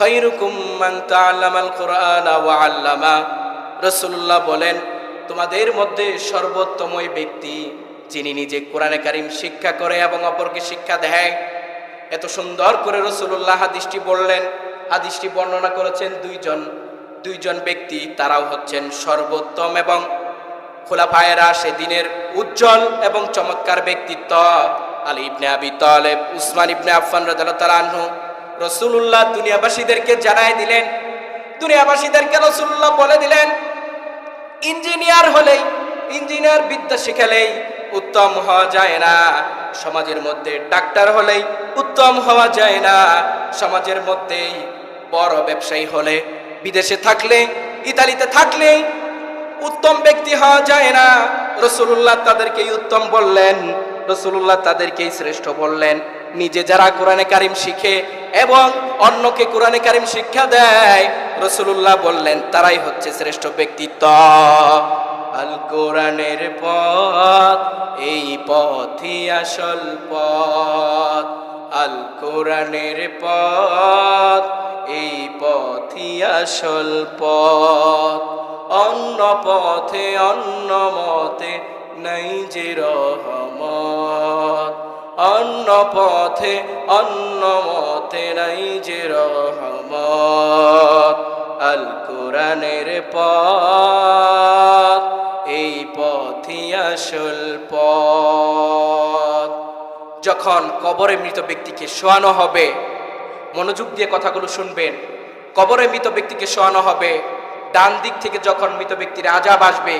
খায়রুকুম মান তাআল্লামাল কুরআনা ওয়া আল্লামা। রাসূলুল্লাহ বলেন, তোমাদের মধ্যে সর্বোত্তম ওই ব্যক্তি যিনি নিজে কোরআনে কারীম শিক্ষা করে এবং অপরকে শিক্ষা দেয়। এত সুন্দর করে রাসূলুল্লাহ হাদিসটি বললেন। হাদিসটি বর্ণনা করেছেন দুইজন ব্যক্তি, তারাও হচ্ছেন সর্বোত্তম এবং খোলাফায়ে রাশিদিনের উজ্জ্বল এবং চমৎকার ব্যক্তিত্ব। আলী ইবনে আবি তালেব, উসমান ইবনে আফফান রাদিয়াল্লাহু তাআলা আনহু। রাসূলুল্লাহ দুনিয়াবাসীদেরকে জানাই দিলেন, দুনিয়াবাসীদেরকে রাসূলুল্লাহ বলে দিলেন, ইঞ্জিনিয়ার বিদ্যা শিখালেই উত্তম হওয়া যায় না। সমাজের মধ্যে ডাক্তার হলেই উত্তম হওয়া যায় না। সমাজের মধ্যেই বড় ব্যবসায়ী হলে, বিদেশে থাকলে, ইতালিতে থাকলেই উত্তম ব্যক্তি হওয়া যায় না। রাসূলুল্লাহ তাদেরকেই উত্তম বললেন, রাসূলুল্লাহ তাদেরকেই শ্রেষ্ঠ বললেন। নিজে যারা কোরআনে কারীম শিখে এবং অন্যকে কোরআনে কারীম শিক্ষা দেয়, রাসূলুল্লাহ বললেন তারাই হচ্ছে শ্রেষ্ঠ ব্যক্তিত্ব। আল কোরআনের পথ, এই পথই আসল পথ। আল কোরআনের পথ, এই পথই আসল পথ। অন্য পথে অন্য মতে নাই যে রহমত। অন্য পথে অন্য মতে নাই যে রহমত। আল কোরআনের পথ, এই পথই আসল পথ। যখন কবরে মৃত ব্যক্তিকে শোয়ানো হবে, মনোযোগ দিয়ে কথাগুলো শুনবেন। কবরে মৃত ব্যক্তিকে শোয়ানো হবে, ডান দিক থেকে যখন মৃত ব্যক্তির আযাব আসবে,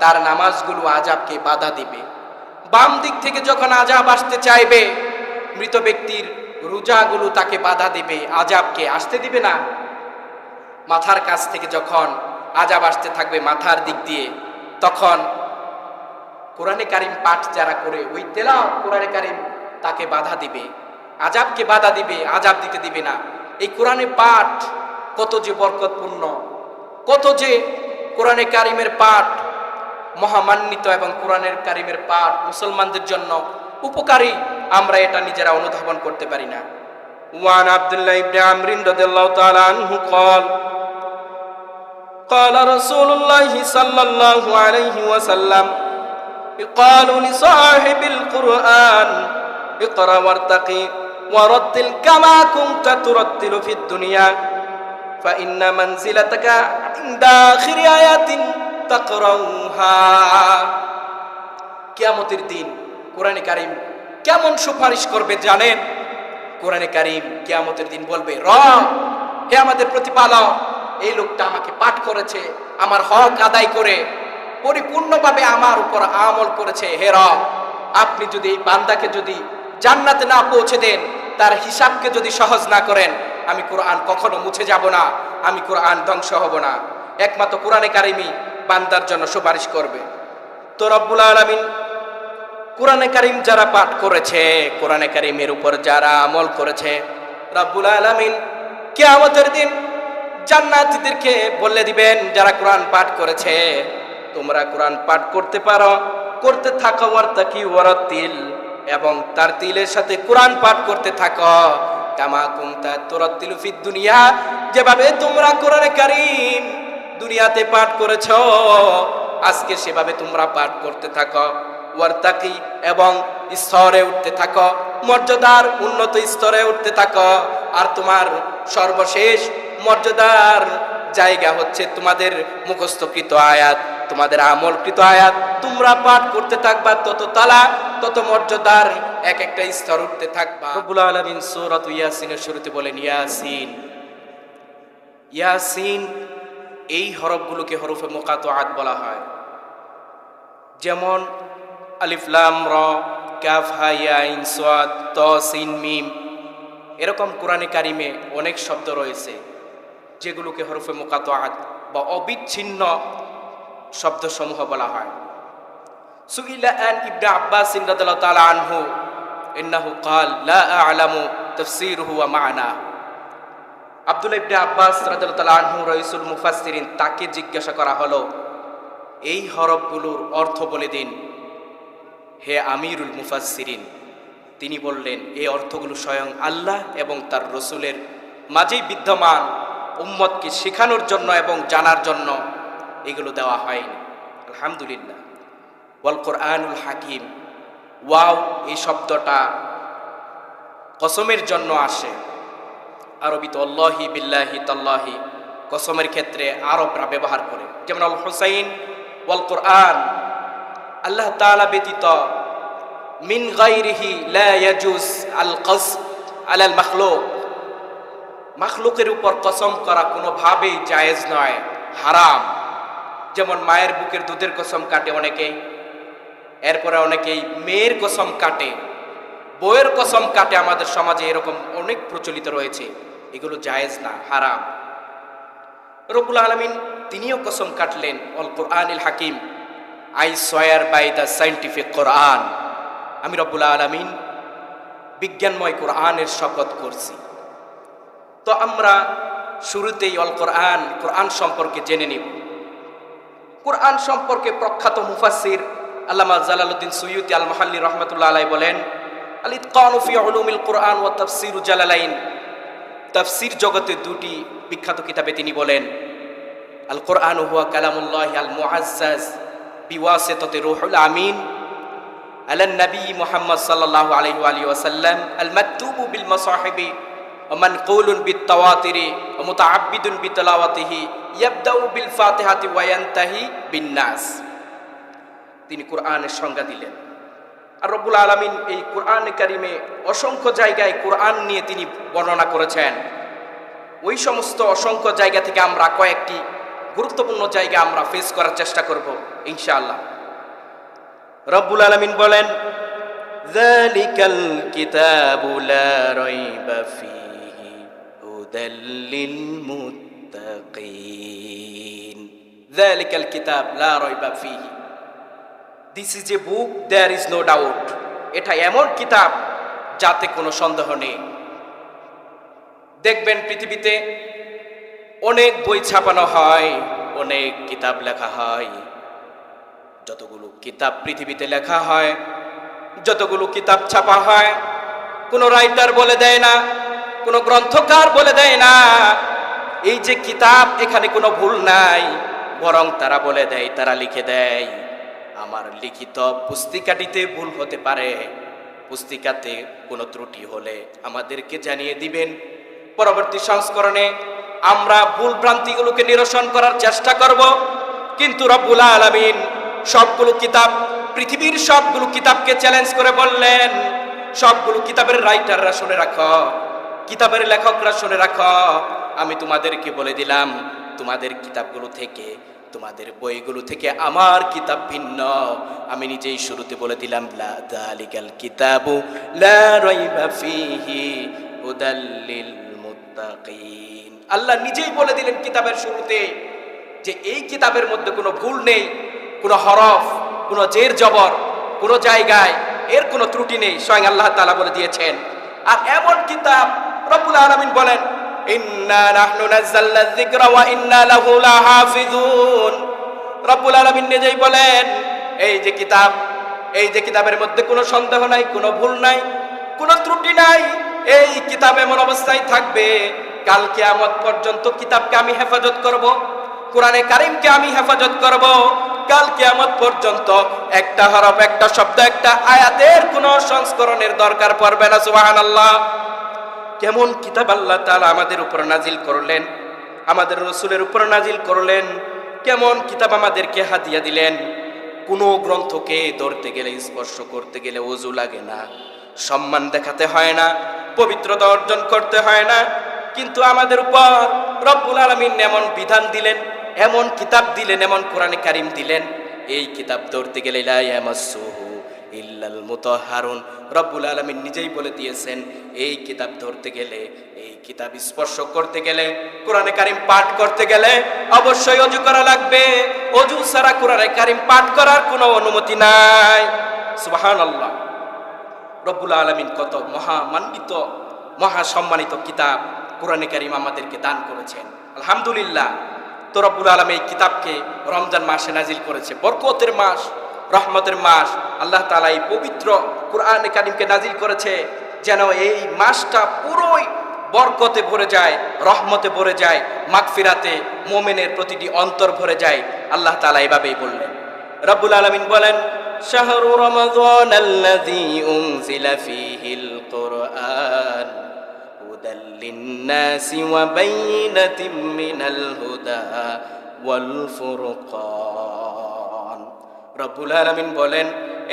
তার নামাজগুলো আযাবকে বাধা দিবে। বাম দিক থেকে যখন আযাব আসতে চাইবে, মৃত ব্যক্তির রোজাগুলো তাকে বাধা দিবে, আযাবকে আসতে দিবে না। মাথার কাছ থেকে যখন আযাব আসতে থাকবে মাথার দিক দিয়ে, তখন কোরআনে কারীম পাঠ যারা করে, ওই তেলাওয়াত কোরআনে কারীম তাকে বাধা দিবে, আযাবকে বাধা দিবে, আযাব দিতে দিবে না। এই কোরআনে পাঠ কত যে বরকতপূর্ণ, কত যে কোরআনে কারীমের পাঠ মহামান্বিত, এবং কোরআনের কারীমের পাঠ মুসলমানদের জন্য উপকারী, আমরা এটা নিজেরা অনুধাবন করতে পারি না। ওয়ান আব্দুল্লাহ ইবনে আমর রাদিয়াল্লাহু তাআলা আনহু قال قال رسول الله صلى الله عليه وسلم قال لصاحب القرآن اقرأ وارتقي ورتل كما كنت ترتل في الدنيا فإن منزلتك عند آخر آيات تقرأها। কিয়ামতের দিন কোরআনে কারীম কেমন সুপারিশ করবে জানেন? কোরআনে কারীম কিয়ামতের দিন বলবে, রব, হে আমাদের প্রতিপালক, এই লোকটা আমাকে পাঠ করেছে, আমার হক আদায় করে পরিপূর্ণভাবে আমার উপর আমল করেছে। হে রব, আপনি যদি এই বান্দাকে যদি জান্নাতে না পৌঁছে দেন, তার হিসাবকে যদি সহজ না করেন, আমি কোরআন কখনো মুছে যাব না, আমি কোরআন ধ্বংস হব না। একমাত্র কোরআনে কারীমই বান্দার জন্য সুপারিশ করবে। তো রব্বুল আলামিন কোরআনে কারীম যারা পাঠ করেছে, কোরআনে কারীমের উপর যারা আমল করেছে, রব্বুল আলামিন কিয়ামতের দিন জান্নাতীদেরকে বলে দিবেন, যারা কোরআন পাঠ করেছে, তোমরা কোরআন পাঠ করতে পারো, করতে থাকো, ওয়ারতাকি ওয়ারাতিল, এবং তার তিলের সাথে কোরআন পাঠ করতে থাকো, কামা কুনতা তুরাতিলু ফিদ দুনিয়া, যেভাবে তোমরা কোরআনে কারীম দুনিয়াতে পাঠ করেছো, আজকে সেভাবে তোমরা পাঠ করতে থাকো। ওয়ারতাকি, এবং স্তরে উঠতে থাকো, মর্যাদার উন্নত স্তরে উঠতে থাকো। আর তোমার সর্বশেষ মর্যাদার জায়গা হচ্ছে তোমাদের মুখস্থকৃত আয়াত, তোমাদের আমলকৃত আয়াত তোমরা পাঠ করতে থাকবা, তত তালা তত মর্যাদার এক একটা স্তর উঠতে থাকবা। রব্বুল আলামিন সূরাত ইয়াসিনের শুরুতে বলেন, ইয়াসিন। ইয়াসিন, এই হরফগুলোকে হরফে মুকাত্তাআত বলা হয়। যেমন আলিফ লাম র, কাফ হা ইয়া আইন সাদ ত সিন মিম, এরকম কোরআনে কারীমে অনেক শব্দ রয়েছে যেগুলোকে হরফে মুকাত্তাআত বা অবিচ্ছিন্ন শব্দসমূহ বলা হয়। সুইলা আন ইবনে আব্বাস রাদিয়াল্লাহু তাআলা আনহু ইন্নাহু قال لا اعلم تفسيره ومعنى। আব্দুল্লাহ ইবনে আব্বাস রাদিয়াল্লাহু তাআলা আনহু রাইসুল মুফাসসিরিন, তাকে জিজ্ঞাসা করা হলো, এই হরফগুলোর অর্থ বলে দিন হে আমিরুল মুফাসসিরিন। তিনি বললেন, এই অর্থগুলো স্বয়ং আল্লাহ এবং তার রসুলের মাঝেই বিদ্যমান, উম্মতকে শেখানোর জন্য এবং জানার জন্য এগুলো দেওয়া হয়নি। আলহামদুলিল্লাহ। ওয়াল কোরআনুল হাকিম, ওয়াও এই শব্দটা কসমের জন্য আসে। আরবিতে আল্লাহি বিল্লাহি তাল্লাহি, কসমের ক্ষেত্রে আরবরা ব্যবহার করে। যেমন আল হুসাইন ওয়াল কোরআন, আল্লাহ তাআলা ব্যতীত মিন গায়রিহি লা ইয়াজুজ আল কসম আলাল মাখলুক, মাখলুকের উপর কসম করা কোনোভাবেই জায়েজ নয়, হারাম। যেমন মায়ের বুকের দুধের কসম কাটে অনেকেই, এরপরে অনেকেই মেয়ের কসম কাটে, বউয়ের কসম কাটে। আমাদের সমাজে এরকম অনেক প্রচলিত রয়েছে, এগুলো জায়েজ না, হারাম। রব্বুল আলামিন তিনিও কসম কাটলেন, অল কোরআনিল হাকিম, I swear by the scientific Quran, আমি রব্বুল আলামিন বিজ্ঞানময় কোরআনের শপথ করছি। তো আমরা শুরুতেই অল কোরআন, কোরআন সম্পর্কে জেনে নিব। কোরআন সম্পর্কে প্রখ্যাত মুফাসসির আল্লামা জালালউদ্দিন সুয়ুতি আল মাহাল্লি রহমাতুল্লাহ আলাইহি বলেন, আল ইতকানু ফি উলুমিল কোরআন ওয়া তাফসিরু জালালাইন, তাফসির জগতে দুটি বিখ্যাত কিতাবে তিনি বলেন, আল কোরআন হুয়া কালামুল্লাহি আল মুআজ্জাজ বিওয়াসিতাতি রূহুল আমিন আলা নবী মুহাম্মদ সাল্লাল্লাহু আলাইহি ওয়া আলিহি ওয়াসাল্লাম আল মাকতুবু বিল মাসাহিবি ওয়া মানকুলুন বিত তাওয়াতিরি ওয়া মুতাআব্বিদুন বিতিলাওয়াতিহি ইয়াবদাউ বিল ফাতিহাতি ওয়া ইয়ানতাহি বিন নাস। তিনি কোরআনের সংজ্ঞা দিলেন। আর রব্বুল আলামিন এই কোরআন কারিমে অসংখ্য জায়গায় কোরআন নিয়ে তিনি বর্ণনা করেছেন। ওই সমস্ত অসংখ্য জায়গা থেকে আমরা কয়েকটি গুরুত্বপূর্ণ জায়গা আমরা ফেস করার চেষ্টা করব ইনশাআল্লাহ। রব্বুল আলামিন বলেন, যালিকাল কিতাবু লা রাইবা ফীহি হুদাল লিল মুত্তাকিন। যালিকাল কিতাব লা রাইবা ফীহি, this is a book there is no doubt. এটা এমন কিতাব যাতে কোনো সন্দেহ নেই। দেখবেন পৃথিবীতে অনেক বই ছাপানো হয়, অনেক কিতাব লেখা হয়। যতগুলো কিতাব পৃথিবীতে লেখা হয়, যতগুলো কিতাব ছাপা হয়, কোনো রাইটার বলে দেয় না, কোনো গ্রন্থকার বলে দেয় না এই যে কিতাব, এখানে কোনো ভুল নাই। বরং তারা বলে দেয়, তারা লিখে দেয়, আমার লিখিত পুস্তিকাটিতে ভুল হতে পারে, পুস্তিকাতে কোনো ত্রুটি হলে আমাদেরকে জানিয়ে দিবেন। পরবর্তী সংস্করণে আমরা ভুল ভ্রান্তিগুলোকে নিরসন করার চেষ্টা করব। কিন্তু রব্বুল আলামিন সবগুলো কিতাব, পৃথিবীর সবগুলো কিতাবকে চ্যালেঞ্জ করে বললেন, সবগুলো কিতাবের রাইটাররা শুনে রাখো, কিতাবের লেখকরা শুনে রাখো, আমি তোমাদেরকে বলে দিলাম, তোমাদের কিতাবগুলো থেকে, তোমাদের বইগুলো থেকে আমার কিতাব ভিন্ন। আমি নিজেই শুরুতে বলে দিলাম, লা যালিকাল কিতাবু লা রাইবা ফীহি হুদাল লিল মুত্তাকিন। আল্লাহ নিজেই বলে দিলেন কিতাবের শুরুতে যে এই কিতাবের মধ্যে কোনো ভুল নেই, কোনো হরফ, কোনো জের জবর, কোনো জায়গায় এর কোনো ত্রুটি নেই, স্বয়ং আল্লাহ তাআলা বলে দিয়েছেন। আর এমন কিতাব রব্বুল আলামিন বলেন, ইন্না নাহনু নাযালনা যিকরা ওয়া ইন্না লাহু লাহাফিজুন। রব্বুল আলামিন নিজেই বলেন, এই যে কিতাব, এই যে কিতাবের মধ্যে কোনো সন্দেহ নাই, কোনো ভুল নাই, কোনো ত্রুটি নাই, এই কিতাব এমন অবস্থায় থাকবে কাল কিয়ামত পর্যন্ত। কিতাবকে আমি হেফাজত করব, কোরআনে কারীমকে আমি হেফাজত করব, কাল কিয়ামত পর্যন্ত একটা হরফ, একটা শব্দ, একটা আয়াতের কোনো সংস্করণের দরকার পড়বে না। সুবহানাল্লাহ। কেমন কিতাব আল্লাহ তাআলা আমাদের উপর নাজিল করলেন, আমাদের রাসূলের উপর নাজিল করলেন, কেমন কিতাব আমাদেরকে হাদিয়া দিলেন। কোনো গ্রন্থকে ধরতে গেলে, স্পর্শ করতে গেলে ওযু লাগে না, সম্মান দেখাতে হয় না, পবিত্রতা অর্জন করতে হয় না। কিন্তু আমাদের উপর রব্বুল আলামিন এমন বিধান দিলেন, এমন কিতাব দিলেন, এমন কোরআনে কারীম দিলেন, এই কিতাব ধরতে গেলে লা ইয়ামাসসুহু ইল্লাল মুতাহহারুন। রব্বুল আলামিন নিজেই বলে দিয়েছেন, এই কিতাব ধরতে গেলে, এই কিতাব স্পর্শ করতে গেলে, কোরআনে কারীম পাঠ করতে গেলে অবশ্যই ওযু করা লাগবে। ওযু ছাড়া কোরআনে কারীম পাঠ করার কোনো অনুমতি নাই। সুবহানাল্লাহ। রব্বুল আলামিন কত মহামান্বিত, মহাসম্মানিত কিতাব কোরআনে কারীম আমাদেরকে দান করেছেন, আলহামদুলিল্লাহ। তো রব্বুল আলামিন এই কিতাবকে রমজান মাসে নাজিল করেছে, বরকতের মাস, রহমতের মাস। আল্লাহ তাআলা এই পবিত্র কোরআনে কারীমকে নাজিল করেছে যেন এই মাসটা পুরোই বরকতে ভরে যায়, রহমতে ভরে যায়, মাগফিরাতে মুমিনের প্রতিটি অন্তর ভরে যায়। আল্লাহ তাআলা এভাবেই বললেন। রব্বুল আলামিন বলেন, শাহরু রমাযানাল্লাযী উনজিলা ফীহিল কুরআন হুদাল লিন-নাসি ওয়া বাইয়িনাতিম মিনাল হুদা ওয়াল ফুরকান। রব্বুল আলামিন বলেন,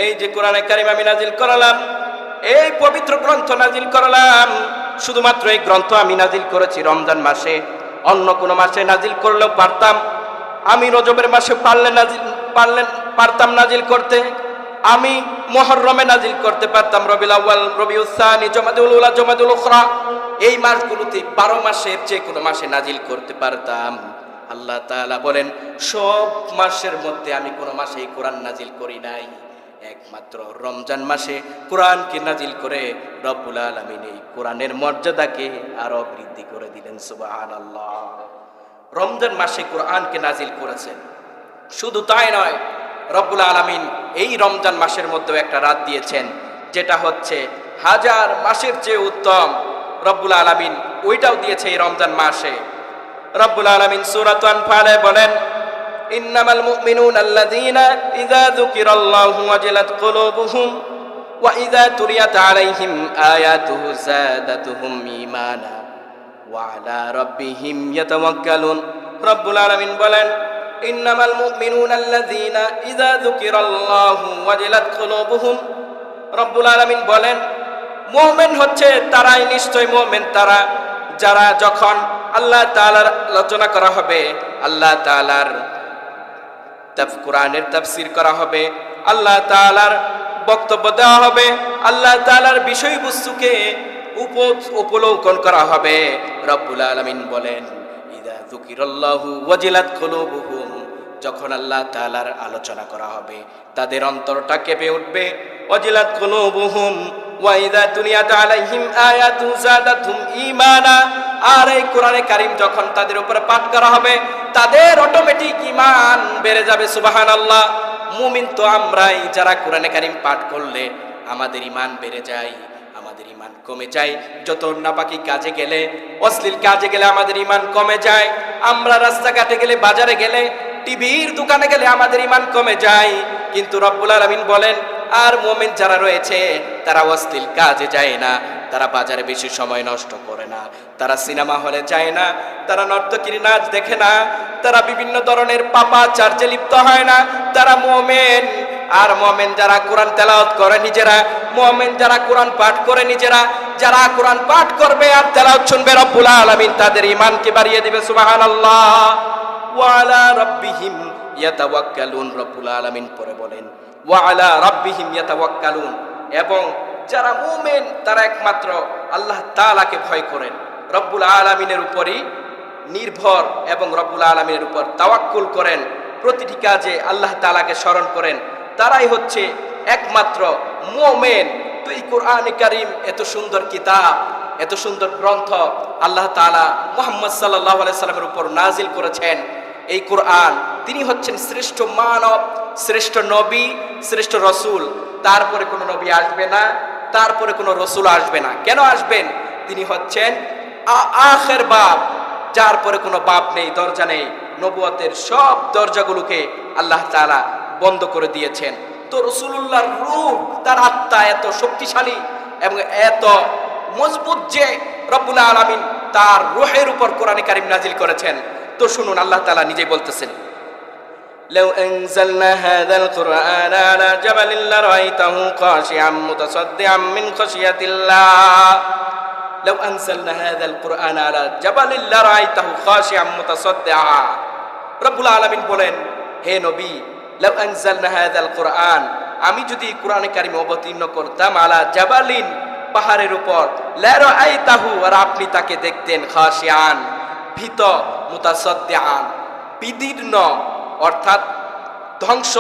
এই যে কোরআনে কারীম আমি নাজিল করলাম, এই পবিত্র গ্রন্থ নাজিল করলাম, শুধুমাত্র এই গ্রন্থ আমি নাজিল করেছি রমজান মাসে। অন্য কোনো মাসে নাজিল করলেও পারতাম, আমি রজবের মাসে পারতাম নাজিল করতে, আমি মুহররমে নাজিল করতে পারতাম, রবিউল আউয়াল, রবিউল সানি, জমাদুল উলা, জমাদুল উখরা, এই মাসগুলোতে 12 মাসের যে কোনো মাসে নাজিল করতে পারতাম। আল্লাহ তাআলা বলেন, সব মাসের মধ্যে আমি কোনো মাসে এই কোরআন নাজিল করি নাই, একমাত্র রমজান মাসে কোরআনকে নাজিল করে রব্বুল আলামিন এই কোরআনের মর্যাদাকে আরো বৃদ্ধি করে দিলেন। সুবহানাল্লাহ। রমজান মাসে কোরআনকে নাজিল করেছেন। শুধু তাই নয়, রব্বুল আলামিন এই রমজান মাসের মধ্যে একটা রাত দিয়েছেন, যেটা হচ্ছে 1000 মাসের চেয়ে উত্তম। রব্বুল আলামিন ওইটাও দিয়েছে এই রমজান মাসে। রব্বুল আলামিন সূরাত আনফালে বলেন, ইন্নামাল মুমিনুনা আল্লাযীনা ইযা যুকিরাল্লাহু ওয়াজিলাত কুলুবুহুম ওয়া ইযা তুলিয়াত আলাইহিম আয়াতুহু যাদাতুহুম ঈমানা ওয়া আলা রাব্বিহিম ইয়াতাওয়াক্কালুন। রব্বুল আলামিন বলেন, ইন্নামাল মুমিনুনা আল্লাযীনা ইযা যুকিরাল্লাহু ওয়াজিলাত কুলুবুহুম। রব্বুল আলামিন বলেন, মুমিন হচ্ছে তারাই, নিশ্চয় মুমিন তারা যারা যখন আল্লাহ তাআলার আলোচনা করা হবে, আল্লাহ তাআলার কোরআনের তাফসীর করা হবে, আল্লাহ তাআলার বক্তব্য দেওয়া হবে, আল্লাহ তাআলার বিষয়বস্তুকে উপলৌকন করা হবে। রব্বুল আলামিন বলেন, ইযা যুকিরাল্লাহু ওয়াজিলাত কুলুবুহুম, যখন আল্লাহ তাআলার আলোচনা করা হবে তাদের অন্তরটা কেঁপে উঠবে। ওয়াজিলাত কুলুবুহুম ওয়া ইযা তুলিয়াত আলাইহিম আয়াতু যাদাতুহুম ঈমানা, আর এই কোরআনে কারীম যখন তাদের উপরে পাঠ করা হবে তাদের অটোমেটিক ঈমান বেড়ে যাবে। সুবহানাল্লাহ। মুমিন তো আমরাই, যারা কোরআনে কারীম পাঠ করলে আমাদের ঈমান বেড়ে যায়, আমাদের ঈমান কমে যায়। যত নাপাকি কাজে গেলে, অশ্লীল কাজে গেলে আমাদের ঈমান কমে যায়। আমরা রাস্তাঘাটে গেলে, বাজারে গেলে, টিভির দোকানে গেলে আমাদের ঈমান কমে যায়। কিন্তু রব্বুল আলামিন বলেন, আর মুমিন যারা রয়েছে তারা অশ্লীল কাজে যায় না, তারা বাজারে বেশি সময় নষ্ট করে না, তারা সিনেমা হলে যায় না, তারা নর্তকীর নাচ দেখে না, তারা বিভিন্ন ধরনের পাপাচার্যে লিপ্ত হয় না, তারা মুমিন। আর মুমিন যারা কোরআন তেলাওয়াত করে নিজেরা, মুমিন যারা কোরআন পাঠ করে নিজেরা, যারা কোরআন পাঠ করবে আর তেলাওয়াত শুনবে, রব্বুল আলামিন তাদের ঈমানকে বাড়িয়ে দিবে। সুবহানাল্লাহ। ওয়া আলা রাব্বিহিম ইয়াতাওয়াক্কালুন। রব্বুল আলামিন পরে বলেন, ওয়া আলা রাব্বিহিম ইয়াতাওয়াক্কালুন, এবং যারা মুমিন তারা একমাত্র আল্লাহ তাআলাকে ভয় করেন, রব্বুল আলামিনের উপরই নির্ভর এবং রব্বুল আলামিনের উপর তাওয়াক্কুল করেন, প্রতিটি কাজে আল্লাহ তাআলাকে স্মরণ করেন, তারাই হচ্ছে একমাত্র মুমিন। তো এই কোরআনে কারীম এত সুন্দর কিতাব, এত সুন্দর গ্রন্থ আল্লাহ তাআলা মুহাম্মদ সাল্লাল্লাহু আলাইহি সাল্লামের উপর নাজিল করেছেন। এই কোরআন, তিনি হচ্ছেন শ্রেষ্ঠ মানব, শ্রেষ্ঠ নবী, শ্রেষ্ঠ রসুল। তারপরে কোনো নবী আসবে না, তারপরে কোনো রসুল আসবে না। কেন আসবেন? তিনি হচ্ছেন আখির বাব, যার পরে কোনো বাব নেই, দরজা নেই। নবুয়তের সব দরজাগুলোকে আল্লাহ তাআলা বন্ধ করে দিয়েছেন। তো রাসূলুল্লাহর রূহ, তার আত্মা এত শক্তিশালী এবং এত মজবুত যে রব্বুল আলামিন তার রূহের উপর কোরআনে কারীম নাজিল করেছেন। তো শুনুন, আল্লাহ তাআলা নিজেই বলতেছেন, লাউ আনজালনা হাযাল কুরআনা আলা জাবালিন লারাআইতাহু খাশিআম মুতাসাদ্দিআম মিন খাশিয়াতিল্লাহ। লাউ আনজালনা হাযাল কুরআনা আলা জাবালিন লারাআইতাহু খাশিআম মুতাসাদ্দিআ। রব্বুল আলামিন বলেন, হে নবী, লাউ আনজালনা হাযাল কুরআন, আমি যদি কোরআনে কারীম অবতীর্ণ করতাম আলা জাবালিন, পাহাড়ের উপর, লারাআইতাহু, আর আপনি তাকে দেখতেন, খাশিআন, ভীত, মুতাসাদ্দিআন, বিদীর্ণ অর্থাৎ ধ্বংস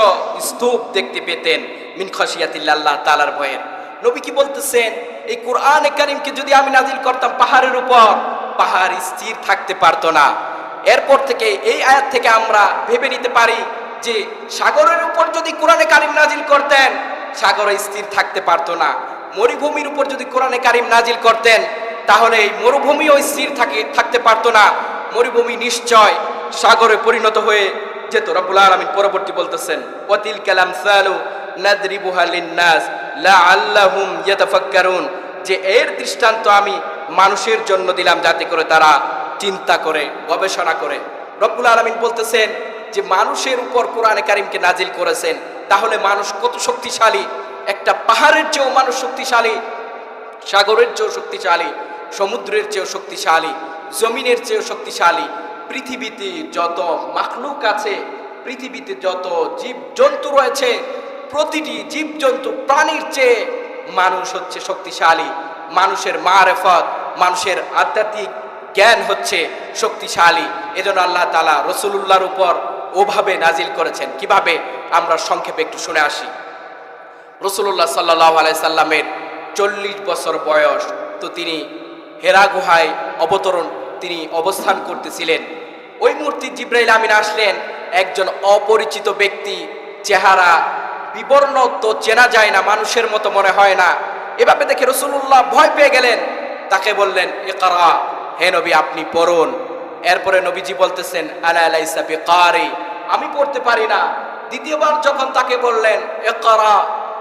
স্তূপ দেখতে পেতেন, মিন খাশিয়াতিল্লাহ, আল্লাহ তাআলার ভয়ের। নবী কি বলতেছেন, এই কোরআনে কারীমকে যদি আমি নাজিল করতাম পাহাড়ের উপর, পাহাড় স্থির থাকতে পারতো না। এরপর থেকে এই আয়াত থেকে আমরা ভেবে নিতে পারি যে সাগরের উপর যদি কোরআনে কারীম নাজিল করতেন, সাগর স্থির থাকতে পারতো না। মরুভূমির উপর যদি কোরআনে কারীম নাজিল করতেন, তাহলে এই মরুভূমিও স্থির থাকতে পারতো না, মরুভূমি নিশ্চয় সাগরে পরিণত হয়ে যেত। রব্বুল আলামিন পরবর্তী বলতেছেন, ওয়াতিল কালাম সালু নাদরিবুহা লিন্নাস লাআল্লাহুম ইয়াতাফাক্কারুন, যে এর দৃষ্টান্ত আমি মানুষের জন্য দিলাম যাতে করে তারা চিন্তা করে, গবেষণা করে। রব্বুল আলামিন বলতেছেন যে মানুষের উপর কোরআনে কারিমকে নাজিল করেছেন, তাহলে মানুষ কত শক্তিশালী! একটা পাহাড়ের চেয়েও মানুষ শক্তিশালী, সাগরের চেয়েও শক্তিশালী, সমুদ্রের চেয়েও শক্তিশালী, জমিনের চেয়েও শক্তিশালী। পৃথিবীতে যত মাখলুক আছে, পৃথিবীতে যত জীব জন্তু রয়েছে, প্রতিটি জীব জন্তু প্রাণীর চেয়ে মানুষ হচ্ছে শক্তিশালী। মানুষের মারেফত, মানুষের আধ্যাত্মিক জ্ঞান হচ্ছে শক্তিশালী। এজন্য আল্লাহ তাআলা রাসূলুল্লাহর উপর ওভাবে নাজিল করেছেন। কিভাবে? আমরা সংক্ষেপে একটু শুনে আসি। রাসূলুল্লাহ সাল্লাল্লাহু আলাইহি সাল্লামের 40 বছর বয়স, তো তিনি হেরা গুহায় তিনি অবস্থান করতেছিলেন। ওই মুহূর্তে জিবরাইল আমিন আসলেন। একজন অপরিচিত ব্যক্তি, চেহারা বিবর্ণ, তো চেনা যায় না, মানুষের মতো মনে হয় না। এভাবে দেখে রাসূলুল্লাহ ভয় পেয়ে গেলেন। তাকে বললেন, ইকরা, হে নবী আপনি পড়ুন। এরপরে নবীজি বলতেছেন, আনা লাইসা বিকারি, আমি পড়তে পারি না। দ্বিতীয়বার যখন তাকে বললেন, ইকরা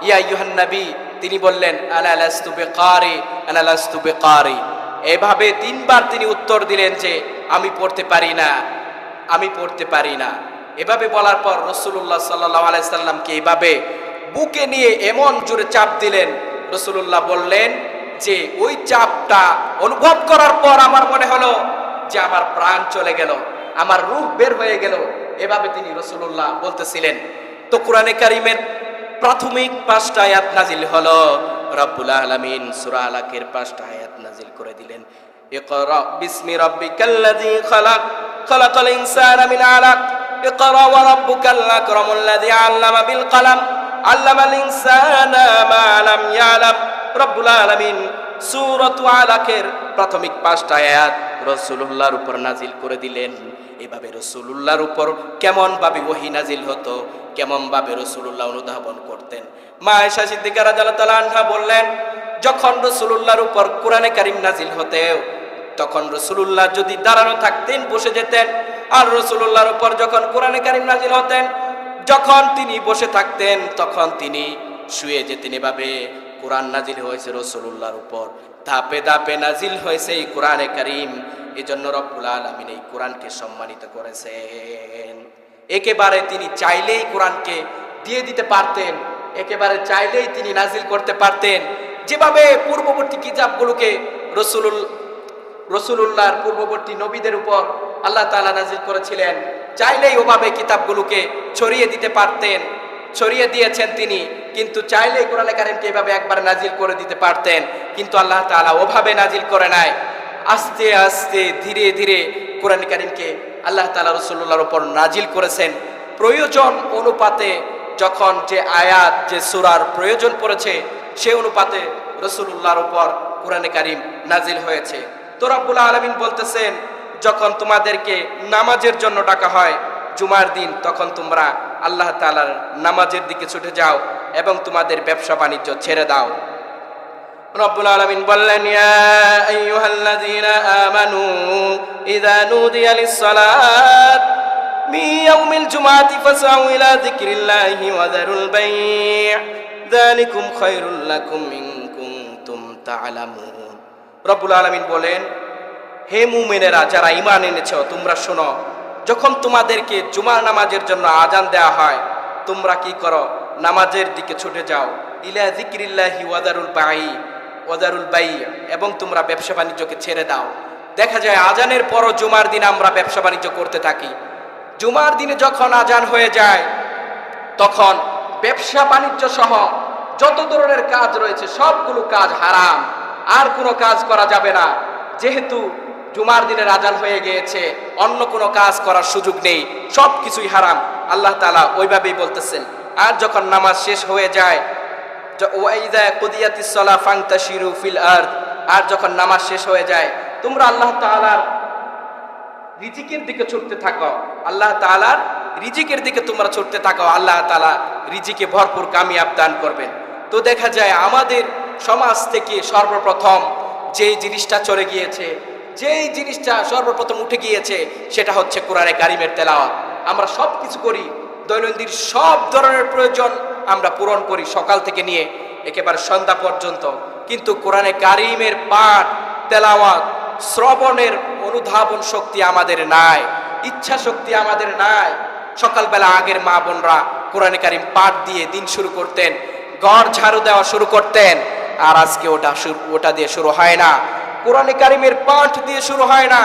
ইয়া আইয়ুহান নবী, তিনি বললেন, আনা লাস্তু বিকারি, আনা লাস্তু বিকারি। এভাবে 3 বার তিনি উত্তর দিলেন যে আমি পড়তে পারি না, আমি পড়তে পারি না। এভাবে বলার পর রাসূলুল্লাহ সাল্লাল্লাহু আলাইহি সাল্লামকে এভাবে বুকে নিয়ে এমন জোরে চাপ দিলেন। রাসূলুল্লাহ বললেন যে ওই চাপটা অনুভব করার পর আমার মনে হলো যে আমার প্রাণ চলে গেল, আমার রূহ বের হয়ে গেল। এভাবে তিনি রাসূলুল্লাহ বলতেছিলেন। তো কোরআনে কারীমের প্রাথমিক 5টা আয়াত নাজিল হলো। রব্বুল আলামিন সূরা আলাকের 5টা আয়াত নাজিল করে দিলেন। ইকরা বিসমি রাব্বিকাল্লাযী খালাক, খালাকাল ইনসানা মিন আলাক, ইকরা ওয়া রাব্বুকাল আকরামুল্লাযী আল্লামা বিল কলম, আল্লামাল ইনসানা মা লাম ইয়ালাম। রব্বুল আলামিন সূরাতু আলাকের প্রাথমিক 5টা আয়াত রাসূলুল্লাহর উপর নাজিল করে দিলেন। এভাবে রাসূলুল্লাহর উপর কেমন ভাবে ওহী নাজিল হতো, কেমন ভাবে রাসূলুল্লাহ অনুধাবন করতেন। মা আয়েশা সিদ্দিকা রাদিয়াল্লাহু তাআলা আনহা বললেন, যখন রাসূলুল্লাহর উপর কোরআনে কারীম নাজিল হতো, তখন রাসূলুল্লাহ যদি দাঁড়ানো থাকতেন বসে যেতেন। আর রাসূলুল্লাহর উপর যখন কোরআনে কারীম নাজিল হতেন, যখন তিনি বসে থাকতেন তখন তিনি শুয়ে যেতেন। এভাবে কোরআন নাজিল হয়েছে রাসূলুল্লাহর উপর, ধাপে ধাপে নাজিল হয়েছে এই কোরআনে কারীম। এজন্য রব্বুল আলামিন এই কোরআনকে সম্মানিত করেছেন। একেবারে তিনি চাইলেই কোরআনকে দিয়ে দিতে পারতেন, একেবারে চাইলেই তিনি নাজিল করতে পারতেন। যেভাবে পূর্ববর্তী কিতাবগুলোকে রাসূলুল্লাহর পূর্ববর্তী নবীদের উপর আল্লাহ তাআলা নাজিল করেছিলেন, চাইলেই ওভাবে কিতাবগুলোকে ছড়িয়ে দিতে পারতেন, ছড়িয়ে দিয়েছেন তিনি। কিন্তু চাইলেই কোরআনে কারীমকে এভাবে একবার নাজিল করে দিতে পারতেন, কিন্তু আল্লাহ তাআলা ওভাবে নাজিল করে নাই। আস্তে আস্তে ধীরে ধীরে কোরআন কারীমকে আল্লাহ তাআলা রাসূলুল্লাহর উপর নাজিল করেছেন। প্রয়োজন অনুপাতে যখন যে আয়াত, যে সূরার প্রয়োজন পড়েছে, সে অনুপাতে রাসূলুল্লাহর উপর কোরআনে কারীম নাজিল হয়েছে। তো রব্বুল আলামিন বলতেছেন, যখন তোমাদেরকে নামাজের জন্য ডাকা হয় জুমার দিন, তখন তোমরা আল্লাহ তাআলার নামাজের দিকে ছুটে যাও এবং তোমাদের ব্যবসা বাণিজ্য ছেড়ে দাও। রব্বুল আলামিন বললেন, ইয়া আইয়ুহাল্লাযীনা আমানু ইযা নুদিয়া লিস-সালাত মিন ইয়াউমিল জুমআতি ফাসআউ ইলা যিকরিল্লাহি ওয়া যারুল বাই', যালিকুম খায়রুল লাকুম ইন কুনতুম তা'লামুন। রব্বুল আলামিন বলেন, হে মুমিনেরা, যারা ঈমান এনেছো, তোমরা শোনো, যখন তোমাদেরকে জুমার নামাজের জন্য আজান দেওয়া হয়, তোমরা কি করো? নামাজের দিকে ছুটে যাও। ইলা যিকরিল্লাহি ওয়া যারুল বাই', এবং তোমরা ব্যবসা বাণিজ্যকে ছেড়ে দাও। দেখা যায় আজানের পরও জুমার দিন আমরা ব্যবসা বাণিজ্য করতে থাকি। জুমার দিনে যখন আজান হয়ে যায়, তখন ব্যবসা বাণিজ্য সহ যত ধরনের কাজ রয়েছে সবগুলো কাজ হারাম, আর কোনো কাজ করা যাবে না। যেহেতু জুমার দিনের আজান হয়ে গিয়েছে, অন্য কোনো কাজ করার সুযোগ নেই, সব কিছুই হারাম। আল্লাহ তাআলা ওইভাবেই বলতেছেন। আর যখন নামাজ শেষ হয়ে যায়, ওয়াইদা কুদিয়াতিস সালাহ ফান্তাশিরু ফিল আরদ, আর যখন নামাজ শেষ হয়ে যায়, তোমরা আল্লাহ তাআলার রিজিকের দিকে ছুটতে থাকো, আল্লাহ তাআলার রিজিকের দিকে তোমরা ছুটতে থাকো। আল্লাহ তাআলা রিজিকে ভরপুর কামিয়াব দান করবেন। তো দেখা যায় আমাদের সমাজ থেকে সর্বপ্রথম যেই জিনিসটা চলে গিয়েছে, যেই জিনিসটা সর্বপ্রথম উঠে গিয়েছে, সেটা হচ্ছে কোরআনে কারিমের তেলাওয়াত। আমরা সব কিছু করি, দৈনন্দিন সব ধরনের প্রয়োজন আমরা পূরণ করি সকাল থেকে নিয়ে একেবারে সন্ধ্যা পর্যন্ত, কিন্তু কোরআনে কারিমের পাঠ, তেলাওয়াত, শ্রবণের অনুধাবন শক্তি আমাদের নাই, ইচ্ছা শক্তি আমাদের নাই। সকালবেলা আগের মা বোনরা কোরআনে কারিম পাঠ দিয়ে দিন শুরু করতেন, ঘর ঝাড়ু দেওয়া শুরু করতেন, আর আজকে ওটা দিয়ে শুরু হয় না, কোরআনে কারিমের পাঠ দিয়ে শুরু হয় না।